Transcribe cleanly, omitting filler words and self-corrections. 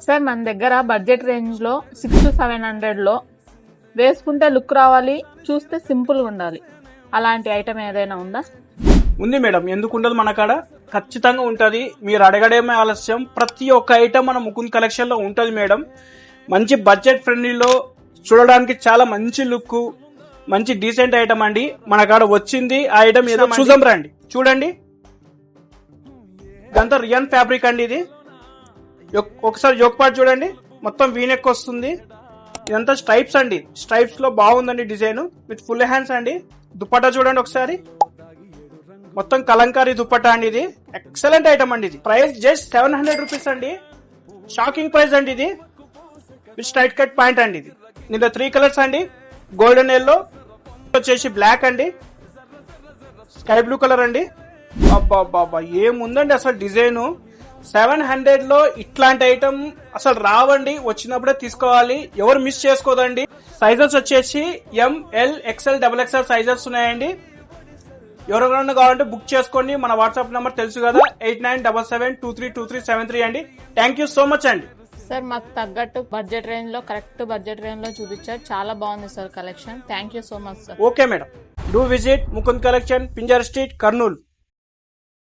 Sir మన దగ్గర budget range లో 600 to 700 లో వేసుకుంటే లుక్ రావాలి, చూస్తే సింపుల్ గా ఉండాలి, అలాంటి ఐటమ్ ఏదైనా ఉందా? ఉంది మేడం, ఎందుకు ఉండదు, మన కాడ ఖచ్చితంగా ఉంటది. మీరు అడగడమే ఆలస్యం, ప్రతి ఒక్క ఐటమ్ మన ముకుంద్ కలెక్షన్ లో ఉంటది మేడం. మంచి బడ్జెట్ ఫ్రెండ్లీలో చూడడానికి చాలా మంచి లుక్, మంచి డీసెంట్ ఐటమ్ అండి మన కాడ వచ్చింది. ఆ ఐటమ్ ఏదో చూద్దాం రండి. చూడండి, ఇదంతా రియన్ ఫ్యాబ్రిక్ అండి. ఇది ఒకసారి యోక్ పార్ట్ చూడండి, మొత్తం వీనెక్ వస్తుంది. ఇదంతా స్ట్రైప్స్ అండి, స్ట్రైప్స్ లో బాగుందండి డిజైన్ విత్ ఫుల్ హ్యాండ్స్ అండి. దుపట్టా చూడండి ఒకసారి, మొత్తం కలంకారీ దుపట్టా అండి. ఇది ఎక్సలెంట్ ఐటమ్ అండి. ఇది ప్రైస్ జస్ట్ 700 రూపీస్ అండి. షాకింగ్ ప్రైస్ అండి. ఇది విత్ స్ట్రైట్ కట్ పాయింట్ అండి. ఇది ఇందులో 3 కలర్స్ అండి, గోల్డెన్ ఎల్లో వచ్చేసి బ్లాక్ అండి, స్కై బ్లూ కలర్ అండి. అబ్బా ఏముందండి అసలు డిజైన్. 700 లో ఇట్లాంటి ఐటమ్ అసలు రావండి, వచ్చినప్పుడే తీసుకోవాలి, ఎవరు మిస్ చేసుకోదండి. సైజెస్ వచ్చేసి ML XL XXL సైజెస్ ఉన్నాయండి. ఎవరైనా కావాలంటే బుక్ చేసుకోండి. మన వాట్సాప్ నెంబర్ తెలుసు కదా, 8977232373 అండి. థ్యాంక్ యూ సో మచ్ అండి. సార్ మాకు తగ్గట్టు బడ్జెట్ రేంజ్ లో, కరెక్ట్ బడ్జెట్ రేంజ్ లో చూపించారు, చాలా బాగుంది sir collection. Thank you so much sir. Okay madam, do visit Mukund collection, Pinjar street, Kurnool.